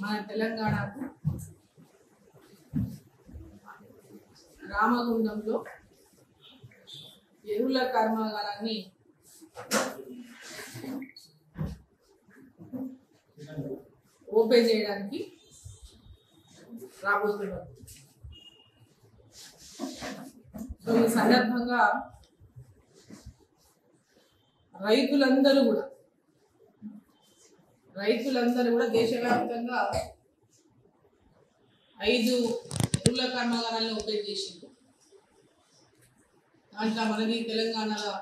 మన తెలంగాణకు రామగుండంలో ఎరువుల కర్మాగారాన్ని ఓపెన్ చేయడానికి రాబోతున్నారు. సో ఈ సందర్భంగా రైతులందరూ కూడా దేశవ్యాప్తంగా 5 ఎరువుల కర్మాగారాలను ఓపెన్ చేసింది. దాంట్లో మనది తెలంగాణలో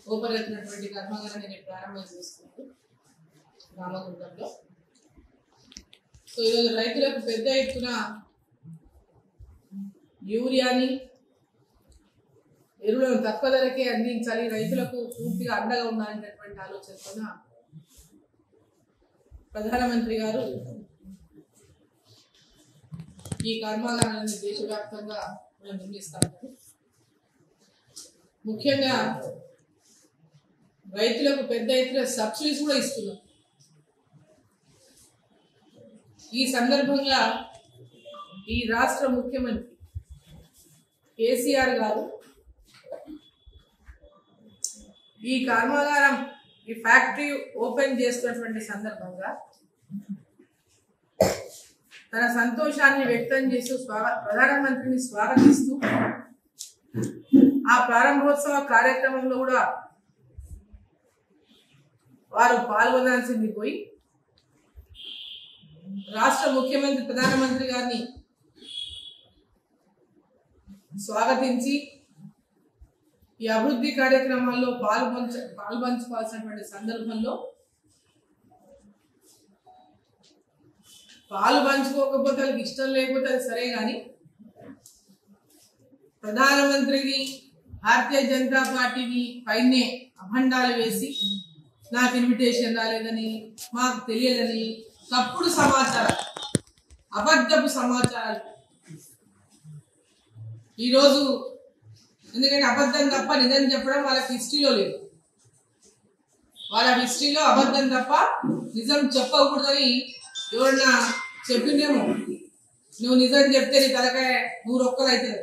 ఓపెన్ అవుతున్నటువంటి కర్మాగారాన్ని ప్రారంభం చేస్తున్నారు రామగుండంలో. సో ఈరోజు రైతులకు పెద్ద ఎత్తున యూరియాని ఎరువులను తక్కువ ధరకే అందించాలి, రైతులకు పూర్తిగా అండగా ఉండాలనేటువంటి ఆలోచనతో ప్రధానమంత్రి గారు ఈ కర్మాగారాన్ని దేశవ్యాప్తంగా నిర్మిస్తారు. ముఖ్యంగా రైతులకు పెద్ద ఎత్తున సబ్సిడీస్ కూడా ఇస్తున్నారు. ఈ సందర్భంగా ఈ రాష్ట్ర ముఖ్యమంత్రి కేసీఆర్ గారు ఈ కర్మాగారం ఈ ఫ్యాక్టరీ ఓపెన్ చేస్తున్నటువంటి సందర్భంగా తన సంతోషాన్ని వ్యక్తం చేస్తూ ప్రధానమంత్రిని స్వాగతిస్తూ ఆ ప్రారంభోత్సవ కార్యక్రమంలో కూడా వారు పాల్గొనాల్సింది పోయి రాష్ట్ర ముఖ్యమంత్రి ప్రధానమంత్రి గారిని స్వాగతించి ఈ అభివృద్ధి కార్యక్రమాల్లో పాల్పంచుకోవాల్సినటువంటి సందర్భంలో పాలు పంచుకోకపోతే వాళ్ళకి ఇష్టం లేకపోతే అది సరే, కానీ ప్రధానమంత్రిని భారతీయ జనతా పార్టీని పైనే అభండాలు వేసి నాకు ఇన్విటేషన్ రాలేదని, మాకు తెలియదని తప్పుడు సమాచారాలు, అబద్ధపు సమాచారాలు ఈరోజు, ఎందుకంటే అబద్ధం తప్ప నిజం చెప్పడం వాళ్ళకి హిస్టరీలో లేదు. వాళ్ళ హిస్టరీలో అబద్ధం తప్ప నిజం చెప్పకూడదని ఎవరన్నా చెప్పిందేమో, నువ్వు నిజం చెప్తే నీ తలకాయ 100 ఒక్కలు అవుతుంది,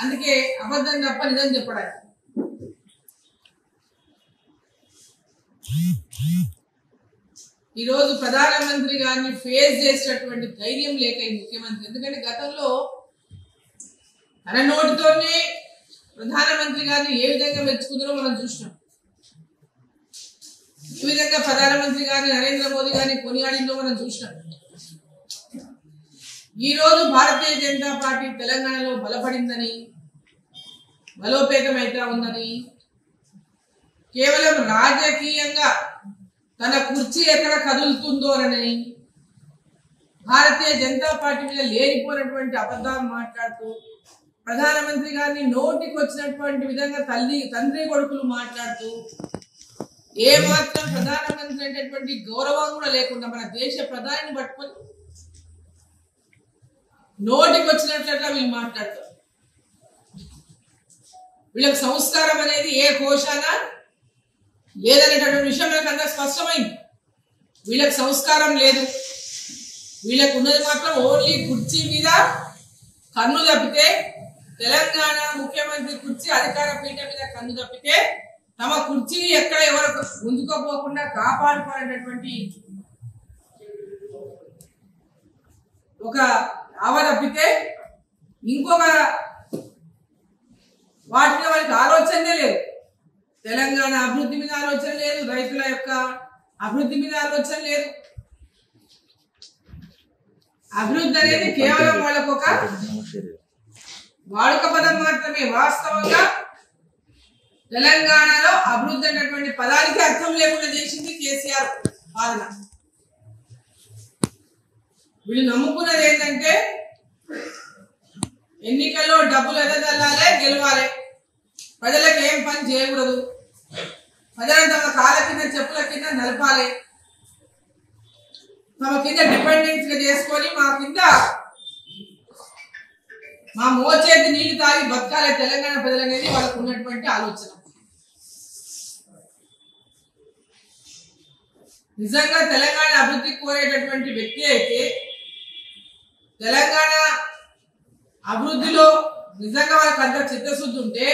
అందుకే అబద్ధం తప్ప నిజం చెప్పడానికి. ఈరోజు ప్రధానమంత్రి గారిని ఫేస్ చేసేటటువంటి ధైర్యం లేక ఈ ముఖ్యమంత్రి, ఎందుకంటే గతంలో తన నోటితోనే ప్రధానమంత్రి గారిని ఏ విధంగా మెచ్చుకుందో మనం చూసినాం. ఈ విధంగా ప్రధానమంత్రి గారిని నరేంద్ర మోదీ గారిని కొనియాడిందో మనం చూసినాం. ఈ రోజు భారతీయ జనతా పార్టీ తెలంగాణలో బలపడిందని, బలోపేతమైతే ఉందని, కేవలం రాజకీయంగా తన కుర్చీ ఎక్కడ కదులుతుందో అని భారతీయ జనతా పార్టీ మీద లేనిపోయినటువంటి అబద్ధాలు మాట్లాడుతూ ప్రధానమంత్రి గారిని నోటికి వచ్చినటువంటి విధంగా తండ్రి కొడుకులు మాట్లాడుతూ ఏ మాత్రం ప్రధానమంత్రి అనేటటువంటి గౌరవం కూడా లేకుండా మన దేశ ప్రధానిని పట్టుకొని నోటికి వచ్చినట్లుగా వీళ్ళు మాట్లాడతారు. వీళ్ళకి సంస్కారం అనేది ఏ కోశాన లేదనేటటువంటి విషయం మనకు అందరూ స్పష్టమైంది. వీళ్ళకి సంస్కారం లేదు, వీళ్ళకు ఉన్నది మాత్రం ఓన్లీ కుర్చీ మీద కన్ను తప్పితే, తెలంగాణ ముఖ్యమంత్రి కుర్చీ అధికార పీఠ మీద కన్ను తప్పితే తమ కుర్చీని ఎక్కడ ఎవరు ముందుకోపోకుండా కాపాడుకోవాలనేటువంటి ఒక ఆవ తప్పితే ఇంకొక వాటి మీద వాళ్ళకి ఆలోచనే లేదు. తెలంగాణ అభివృద్ధి మీద ఆలోచన లేదు, రైతుల యొక్క అభివృద్ధి మీద ఆలోచన లేదు. అభివృద్ధి అనేది కేవలం వాళ్ళకు ఒక వాడుక పదం మాత్రమే. వాస్తవంగా తెలంగాణలో అభివృద్ధి అనేటువంటి పదానికి అర్థం లేకుండా చేసింది కేసీఆర్ పాలన. వీళ్ళు నమ్ముకున్నది ఏంటంటే ఎన్నికల్లో డబ్బులు ఎదగలాలే, గెలవాలి, ప్రజలకు ఏం పని చేయకూడదు, ప్రజలను తమ కాళ్ళ కింద చెప్పుల కింద నలపాలి, తమ కింద డిపెండెన్స్ గా చేసుకొని మా కింద మా మోచేతి నీళ్లు తాగి బతకాలే తెలంగాణ ప్రజలు అనేది వాళ్ళకు ఉన్నటువంటి ఆలోచన. నిజంగా తెలంగాణ అభివృద్ధి కోరేటటువంటి వ్యక్తి అయితే తెలంగాణ అభివృద్ధిలో నిజంగా వాళ్ళకి అంత చిత్తశుద్ధి ఉంటే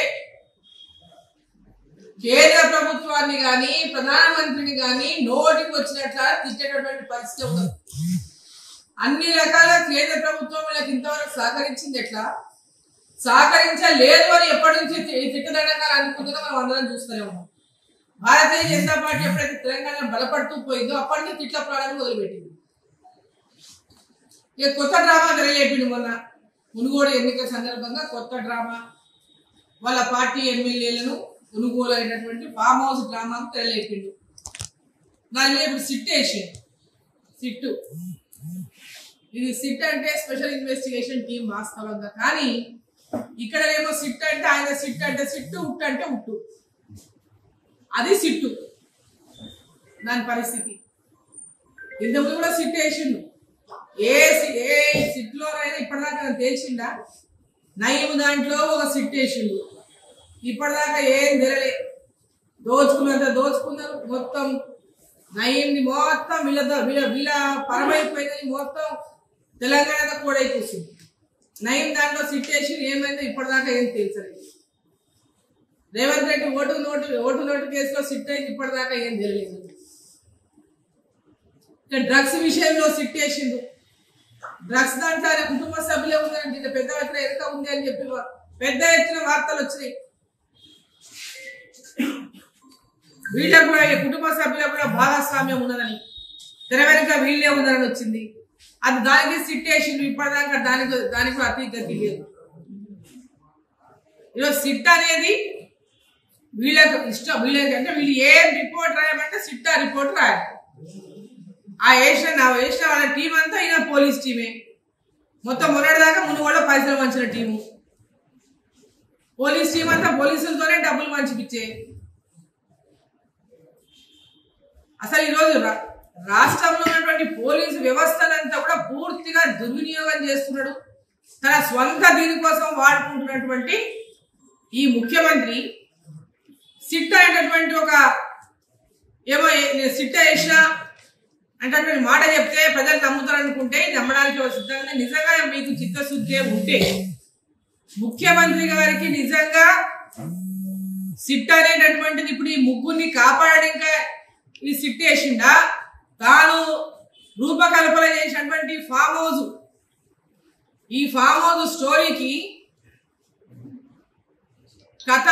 కేంద్ర ప్రభుత్వాన్ని కానీ ప్రధానమంత్రిని కానీ నోటికి వచ్చినట్లా తిట్టేటటువంటి పరిస్థితి ఉండదు. అన్ని రకాల కేంద్ర ప్రభుత్వం వీళ్ళకి ఇంతవరకు సహకరించింది ఎట్లా, సహకరించలేదు అని ఎప్పటి నుంచి తిట్టదనకాలు అనుకుంటున్నా మనం అందరం చూస్తూనే ఉన్నాం. భారతీయ జనతా పార్టీ ఎప్పుడైతే తెలంగాణ బలపడుతూ పోయిందో అప్పటి నుంచి తిట్ల ప్రాణాన్ని మొదలుపెట్టింది. ఇక కొత్త డ్రామా తెరలేపిండు. మొన్న మునుగోడు ఎన్నికల సందర్భంగా కొత్త డ్రామా, వాళ్ళ పార్టీ ఎమ్మెల్యేలను కొనుగోలు అయినటువంటి ఫామ్ హౌస్ డ్రామాకు తెరలేపిండు. దానిలో ఇప్పుడు సిట్ వేసిండు. సిట్టు ఇది సిట్ అంటే స్పెషల్ ఇన్వెస్టిగేషన్ టీం వాస్తవంగా, కానీ ఇక్కడ ఏమో సిట్ అంటే ఆయన సిట్ అంటే సిట్టు, ఉట్టు అంటే ఉట్టు, అది సిట్టు. దాని పరిస్థితి ఇంతకుముందు కూడా సిట్ వేసిండు. ఏ సిట్లోనైనా ఇప్పటిదాకా తేల్చిండా? నయం దాంట్లో ఒక సిట్ వేసిండు. ఇప్పటిదాకా ఏం తెరలేదు. దోచుకున్నంత దోచుకున్నారు. మొత్తం నయంని మొత్తం వీళ్ళ పరమైపోయిందని మొత్తం తెలంగాణ కూడా కూర్చుంది. నయం దాంట్లో సిట్ వేసి ఏమైందో ఇప్పటిదాకా ఏం తెలుసలేదు. రేవంత్ రెడ్డి ఓటు నోటు కేసులో సిట్ అయింది, ఇప్పటిదాకా ఏం తెలియలేదు. డ్రగ్స్ విషయంలో సిట్ వేసిండు. డ్రగ్స్ దాంట్లో ఆయన కుటుంబ సభ్యులే ఉందని, పెద్ద ఎత్తున ఎరుక ఉంది అని చెప్పి పెద్ద ఎత్తున వార్తలు వచ్చినాయి. వీళ్ళకు కూడా కుటుంబ సభ్యులకు కూడా భాగస్వామ్యం ఉన్నదని, తెర వెనుక వీళ్ళే ఉందని వచ్చింది. అది దానికి సిట్ వేసిండు. ఇప్పటిదాకా దానికి కూడా అతి గతి లేదు. ఈరోజు సిట్ అనేది వీళ్ళకి ఇష్టం. వీళ్ళకి అంటే వీళ్ళు ఏం రిపోర్ట్ రాయమంటే సిట్ ఆ రిపోర్ట్ రాయాలి. ఆ వేసిన వాళ్ళ టీం అంతా ఈయన పోలీస్ టీమే. మొత్తం మొన్నటిదాకా మునుగోడ పైసలు మంచిన టీము. పోలీస్ టీం అంతా పోలీసులతోనే డబ్బులు మంచిపిచ్చే. అసలు ఈరోజు రాష్ట్రంలో ఉన్నటువంటి పోలీసు వ్యవస్థనంతా కూడా పూర్తిగా దుర్వినియోగం చేస్తున్నాడు. తన స్వంత దీనికోసం వాడుకుంటున్నటువంటి ఈ ముఖ్యమంత్రి సిట్ అనేటటువంటి ఒక ఏమో సిట్ వేసిన అంటే మాట చెప్తే ప్రజలు నమ్ముతారు అనుకుంటే నమ్మడానికి సిద్ధంగా నిజంగా మీకు చిత్తశుద్ధి ఉంటే ముఖ్యమంత్రి గారికి నిజంగా సిట్ అనేటటువంటిది ఇప్పుడు ఈ ముగ్గురిని కాపాడడానికి ఈ సిట్ వేసిండా, తాను రూపకల్పన చేసినటువంటి ఫామ్ హౌస్, ఈ ఫామ్ హౌస్ స్టోరీకి కథ,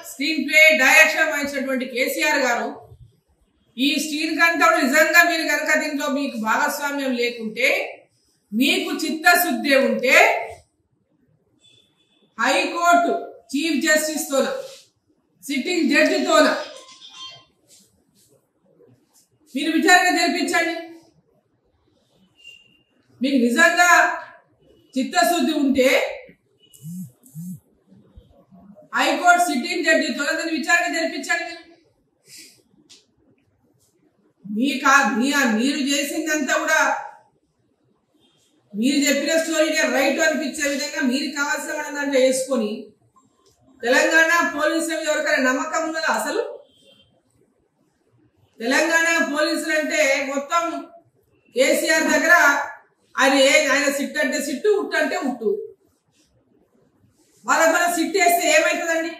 స్క్రీన్ ప్లే, డైరెక్షన్ వహించినటువంటి కేసీఆర్ గారు ఈ స్క్రీన్ కంటే నిజంగా మీరు కనుక దీంట్లో మీకు భాగస్వామ్యం లేకుంటే, మీకు చిత్తశుద్ధి ఉంటే హైకోర్టు చీఫ్ జస్టిస్ తోన, సిట్టింగ్ జడ్జితోన మీరు విచారణ జరిపించండి. మీకు నిజంగా చిత్తశుద్ధి ఉంటే హైకోర్టు సిట్టింగ్ జడ్జితో దాన్ని విచారణ జరిపించండి. మీరు చేసిందంతా కూడా మీరు చెప్పిన స్టోరీనే రైట్ అనిపించే విధంగా మీరు కావాల్సిన దాంట్లో వేసుకొని తెలంగాణ పోలీసుల మీద ఎవరికైనా నమ్మకం ఉన్నదా? అసలు తెలంగాణ పోలీసులు అంటే మొత్తం కేసీఆర్ దగ్గర ఆయన సిట్ అంటే సిట్టు, ఉట్టు అంటే ఉట్టు. వాళ్ళ ద్వారా సిట్ వేస్తే ఏమవుతుందండి?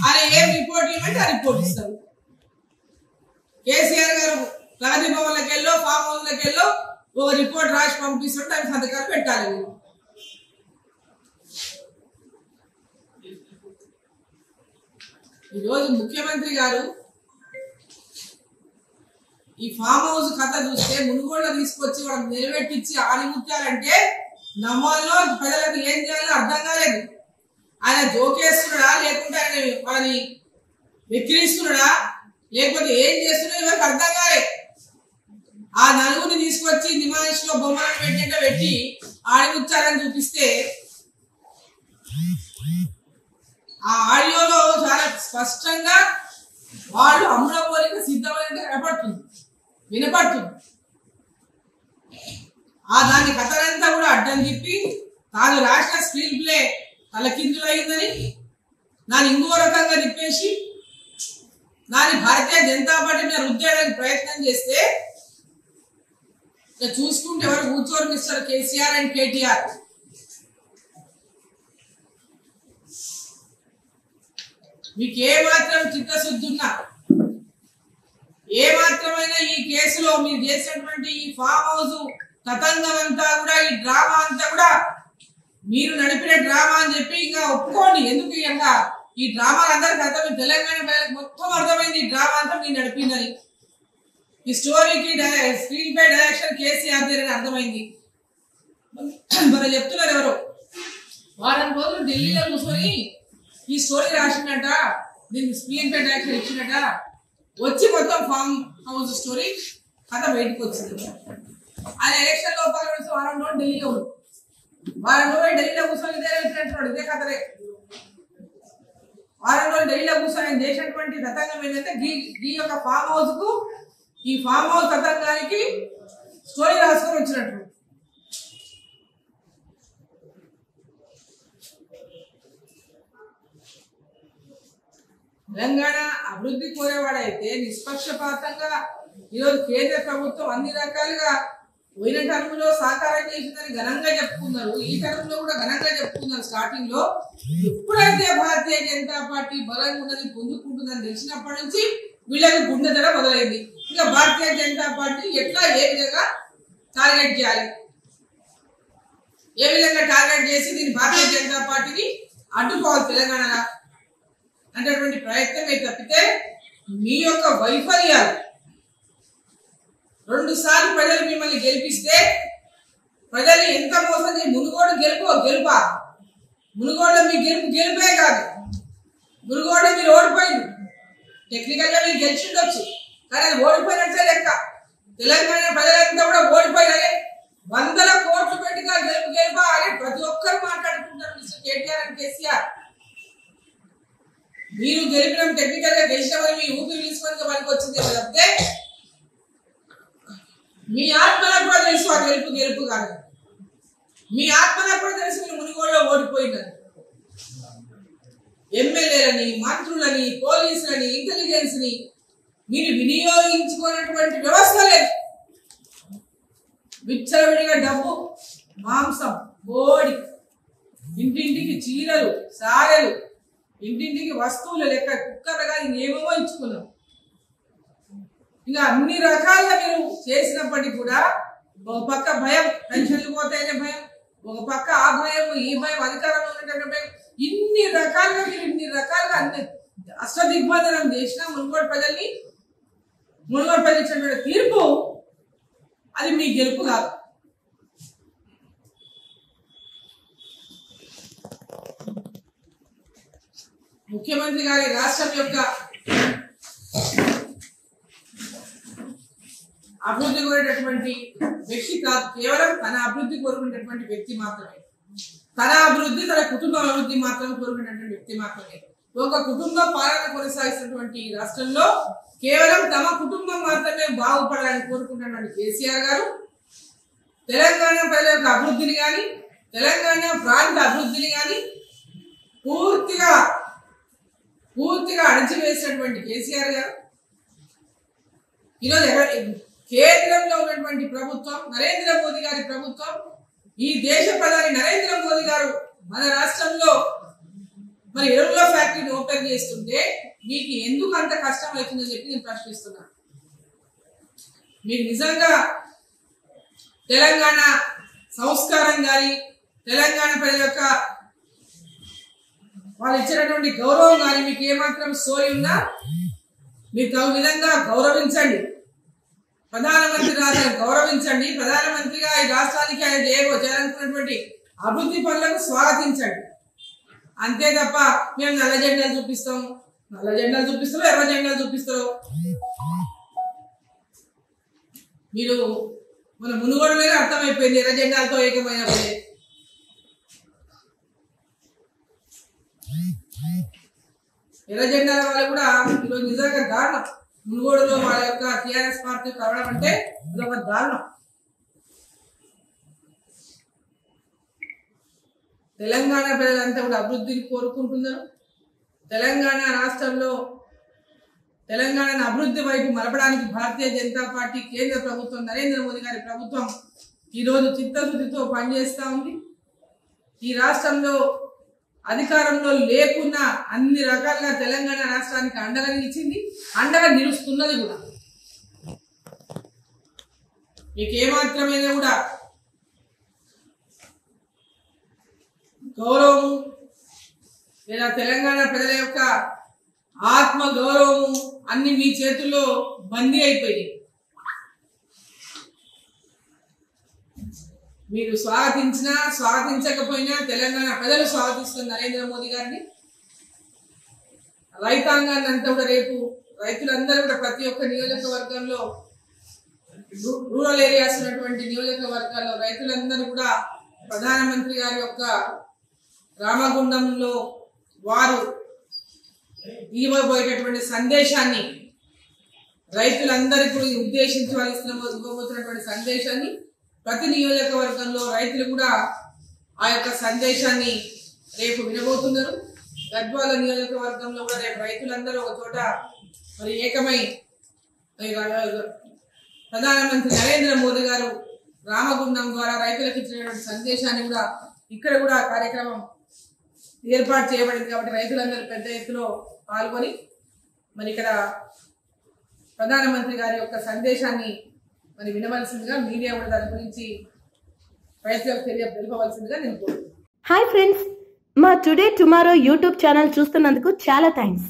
ఆయన ఏం రిపోర్ట్ ఇవ్వమంటే ఆ రిపోర్ట్ ఇస్తారు. కేసీఆర్ గారు ప్రగతి భవన్లకు వెళ్ళో ఫామ్ హౌస్లకు వెళ్ళో ఒక రిపోర్ట్ రాసి పంపిస్తుంటే దానికి సంతకాలు పెట్టాలి. ఈరోజు ముఖ్యమంత్రి గారు ఈ ఫామ్ హౌస్ కథ చూస్తే మునుగోడ తీసుకొచ్చి వాళ్ళకి నిలబెట్టించి ఆనిముత్యాలంటే నమ్మల్లో ప్రజలకు ఏం చేయాలో అర్థం కాలేదు. ఆయన జోకేస్తున్నాడా, లేకుంటే ఆయన వాళ్ళని వెక్కిరిస్తున్నాడా, లేకపోతే ఏం చేస్తున్నాడో ఇవరకు అర్థం కాలేదు. ఆ నలుగురిని తీసుకొచ్చి నిమాయిషిలో బొమ్మలను పెట్టినట్టు పెట్టి ఆడిముచ్చారని చూపిస్తే ఆ ఆడియోలో చాలా స్పష్టంగా వాళ్ళు అమ్ముల పోలిక సిద్ధమైనట్టు వినపడుతుంది. ఆ దాని కథనంతా కూడా అడ్డం తిప్పి తాను రాసిన స్క్రీన్ ప్లే తలకిందులు అయిందని దాన్ని ఇంకో రకంగా తిప్పేసి దాని భారతీయ జనతా పార్టీ మీద రుద్దేయడానికి ప్రయత్నం చేస్తే చూసుకుంటే ఎవరు కూర్చోరు మిస్టర్ కేసీఆర్ అండ్ కేటీఆర్. మీకు ఏ మాత్రం చిత్తశుద్ధి ఉన్నా, ఏ మాత్రమైనా ఈ కేసులో మీరు చేసినటువంటి ఈ ఫామ్ హౌస్ తతంగం అంతా కూడా, ఈ డ్రామా అంతా కూడా మీరు నడిపిన డ్రామా అని చెప్పి ఇంకా ఒప్పుకోండి. ఎందుకు ఇంకా ఈ డ్రామాలు అందరికి అర్థమైంది, తెలంగాణ ప్రజలకు మొత్తం అర్థమైంది ఈ డ్రామా అంతా మీరు నడిపిందని. ఈ స్టోరీకి స్క్రీన్ పై డైరెక్షన్ కేసీఆర్ దగ్గర అర్థమైంది. మరి చెప్తున్నారు ఎవరు, వారం రోజులు ఢిల్లీలో కూర్చొని ఈ స్టోరీ రాసిందట, దీనికి స్క్రీన్ పై డైరెక్షన్ ఇచ్చినట, వచ్చి మొత్తం ఫామ్ హౌస్ స్టోరీ కథ బయటకు వచ్చింది. ఆయన ఎలక్షన్ లో వారం రోజులు ఢిల్లీలో ఉంది, వారం రోజులు ఢిల్లీలో కూర్చొని ఇదే పెట్టినట్టున్నాడు, ఇదే కథలే. వారం రోజులు ఢిల్లీలో కూర్చొని ఆయన చేసినటువంటి తతంగం ఏంటంటే ఈ యొక్క ఫామ్ హౌస్ కు, ఈ ఫామ్ హౌస్ తతంగానికి స్టోరీ రాసుకొని వచ్చినట్టు. తెలంగాణ అభివృద్ధి కోరేవాడైతే నిష్పక్షపాతంగా ఈరోజు కేంద్ర ప్రభుత్వం అన్ని రకాలుగా పోయిన టర్మ్ లో సాకారం చేసిందని ఘనంగా చెప్పుకున్నారు, ఈ టర్మ్ లో కూడా ఘనంగా చెప్పుకున్నారు. స్టార్టింగ్ లో ఎప్పుడైతే భారతీయ జనతా పార్టీ బలంగా ఉన్నది పొందుకుంటుందని తెలిసినప్పటి నుంచి వీళ్ళకి గుండె ధర మొదలైంది. ఇంకా భారతీయ జనతా పార్టీ ఎట్లా ఏ విధంగా టార్గెట్ చేయాలి, ఏ విధంగా టార్గెట్ చేసి దీన్ని భారతీయ జనతా పార్టీని అడ్డుకోవాలి తెలంగాణలో అనేటువంటి ప్రయత్నమే తప్పితే మీ యొక్క వైఫల్యాలు, 2 సార్లు ప్రజలు మిమ్మల్ని గెలిపిస్తే ప్రజలు ఎంత మోసం చేసి మునుగోడు గెలుపా, మునుగోడులో మీ గెలుపే కాదు, మునుగోడు మీరు ఓడిపోయింది. టెక్నికల్ గా మీరు గెలిచిండొచ్చు, కానీ అది ఓడిపోయినట్లే లెక్క. తెలంగాణ ప్రజలంతా కూడా ఓడిపోయినారే, 100 కోట్లు పెట్టిగా గెలుపా అని ప్రతి ఒక్కరు మాట్లాడుకుంటారు మిస్టర్ కేటీఆర్ అండ్ కేసీఆర్. మీరు గెలిపిన టెక్నికల్ గా గెలిచినామని మీ ఊపిరి తీసుకొని పనికి వచ్చింది తప్పితే మీ ఆత్మలకు కూడా తెలుసు ఆ గెలుపు కాదు. మీ ఆత్మలకు కూడా తెలుసు మీరు మునిగోడులో ఓడిపోయినారు. ఎమ్మెల్యేలని, మంత్రులని, పోలీసులని, ఇంటెలిజెన్స్ ని మీరు వినియోగించుకున్నటువంటి వ్యవస్థ లేదు. విచ్చలవిడిగా డబ్బు, మాంసం, కోడి, ఇంటింటికి చీరలు, సారెలు, ఇంటింటికి వస్తువులు లెక్క కుక్కలు కానీ ఏమేమో ఇచ్చుకున్నాం. ఇంకా అన్ని రకాలుగా మీరు చేసినప్పటికీ కూడా ఒక పక్క భయం, పెన్షన్లు పోతాయనే భయం, ఒక పక్క ఆ భయం, ఈ భయం, అధికారంలో ఉన్నటువంటి భయం, ఇన్ని రకాలుగా మీరు ఇన్ని రకాలుగా అన్ని అష్టదిగ్బంధనం చేసినా మునుగోడు ప్రజలు ఇచ్చినటువంటి తీర్పు అది మీ గెలుపు కాదు. ముఖ్యమంత్రి గారి రాష్ట్రం యొక్క అభివృద్ధి కోరేటటువంటి వ్యక్తి కాదు, కేవలం తన అభివృద్ధి కోరుకునేటటువంటి వ్యక్తి మాత్రమే. తన అభివృద్ధి, తన కుటుంబ అభివృద్ధి మాత్రమే కోరుకునేటువంటి వ్యక్తి మాత్రమే. ఒక కుటుంబ పాలన కొనసాగిస్తున్నటువంటి రాష్ట్రంలో కేవలం తమ కుటుంబం మాత్రమే బాగుపడాలని కోరుకుంటున్నటువంటి కేసీఆర్ గారు తెలంగాణ ప్రజల యొక్క అభివృద్ధిని కానీ, తెలంగాణ ప్రాంత అభివృద్ధిని కానీ పూర్తిగా అణచివేసినటువంటి కేసీఆర్ గారు ఈరోజు కేంద్రంలో ఉన్నటువంటి ప్రభుత్వం, నరేంద్ర మోదీ గారి ప్రభుత్వం, ఈ దేశ ప్రధాని నరేంద్ర మోదీ గారు మన రాష్ట్రంలో మరి ఎరువుల ఫ్యాక్టరీని ఓపెన్ చేస్తుంటే మీకు ఎందుకు అంత కష్టం అవుతుందని చెప్పి నేను ప్రశ్నిస్తున్నా. మీకు నిజంగా తెలంగాణ సంస్కారం కానీ, తెలంగాణ ప్రజల యొక్క వాళ్ళు ఇచ్చినటువంటి గౌరవం కానీ మీకు ఏమాత్రం సోయి ఉన్నా మీరు తగు విధంగా గౌరవించండి. ప్రధానమంత్రి రాష్ట్రాన్ని గౌరవించండి. ప్రధానమంత్రిగా ఈ రాష్ట్రానికి ఆయన చేయాలనుకున్నటువంటి అభివృద్ధి పనులకు స్వాగతించండి. అంతే తప్ప మేము నల్ల జెండాలు చూపిస్తాం, ఎర్ర జెండాలు చూపిస్తారు. మీరు మన మునుగోడులోనే అర్థమైపోయింది ఎర్ర జెండాలతో ఏకమైనప్పుడే. ఎర్ర జెండాల వాళ్ళు కూడా ఈరోజు నిజంగా దారుణం. మునుగోడులో వాళ్ళ యొక్క టీఆర్ఎస్ పార్టీ కలవడం అంటే ఇదొక దారుణం. తెలంగాణ ప్రజలంతా కూడా అభివృద్ధిని కోరుకుంటున్నారు. తెలంగాణ రాష్ట్రంలో తెలంగాణను అభివృద్ధి వైపు మలపడానికి భారతీయ జనతా పార్టీ కేంద్ర ప్రభుత్వం నరేంద్ర మోదీ గారి ప్రభుత్వం ఈరోజు చిత్తశుద్ధితో పనిచేస్తూ ఉంది. ఈ రాష్ట్రంలో అధికారంలో లేకున్నా అన్ని రకాలుగా తెలంగాణ రాష్ట్రానికి అండగా నిలిచింది, అండగా నిలుస్తున్నది కూడా. మీకు ఏమాత్రమైనా కూడా గౌరవము లేదా తెలంగాణ ప్రజల యొక్క ఆత్మ గౌరవము అన్ని మీ చేతుల్లో బందీ అయిపోయాయి. మీరు స్వాగతించినా స్వాగతించకపోయినా తెలంగాణ ప్రజలు స్వాగతిస్తున్న నరేంద్ర మోదీ గారిని. రైతాంగాన్ని అంతా కూడా రేపు రైతులందరూ కూడా ప్రతి ఒక్క నియోజకవర్గంలో రూరల్ ఏరియాస్ ఉన్నటువంటి నియోజకవర్గాల్లో రైతులందరూ కూడా ప్రధానమంత్రి గారి యొక్క రామగుండంలో వారు ఇవ్వబోయేటటువంటి సందేశాన్ని రైతులందరికీ ఉద్దేశించి వాళ్ళు ఇవ్వబోతున్నటువంటి సందేశాన్ని ప్రతి నియోజకవర్గంలో రైతులు కూడా ఆ యొక్క సందేశాన్ని రేపు వినబోతున్నారు. గద్వాల నియోజకవర్గంలో కూడా రేపు రైతులందరూ ఒక చోట మరి ఏకమై ప్రధానమంత్రి నరేంద్ర మోదీ గారు రామగుండం ద్వారా రైతులకు ఇచ్చినటువంటి సందేశాన్ని కూడా ఇక్కడ కూడా కార్యక్రమం ఏర్పాటు చేయబడింది. కాబట్టి రైతులందరూ పెద్ద ఎత్తులో పాల్గొని మరి ఇక్కడ ప్రధానమంత్రి గారి యొక్క సందేశాన్ని మరి వినవలసిందిగా మీడియా కూడా దాని గురించి రైతులకు తెలుపవలసిందిగా నేను కోరుతున్నాను. హాయ్ ఫ్రెండ్స్, మా టుడే టుమారో యూట్యూబ్ ఛానల్ చూస్తున్నందుకు చాలా థ్యాంక్స్.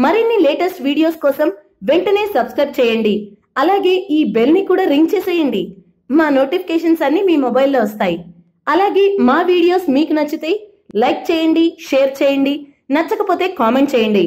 మరిన్ని లేటెస్ట్ వీడియోస్ కోసం వెంటనే సబ్స్క్రైబ్ చేయండి. అలాగే ఈ బెల్ ని కూడా రింగ్ చేసేయండి. మా నోటిఫికేషన్స్ అన్ని మీ మొబైల్లో వస్తాయి. అలాగే మా వీడియోస్ మీకు నచ్చితే లైక్ చేయండి, షేర్ చేయండి, నచ్చకపోతే కామెంట్ చేయండి.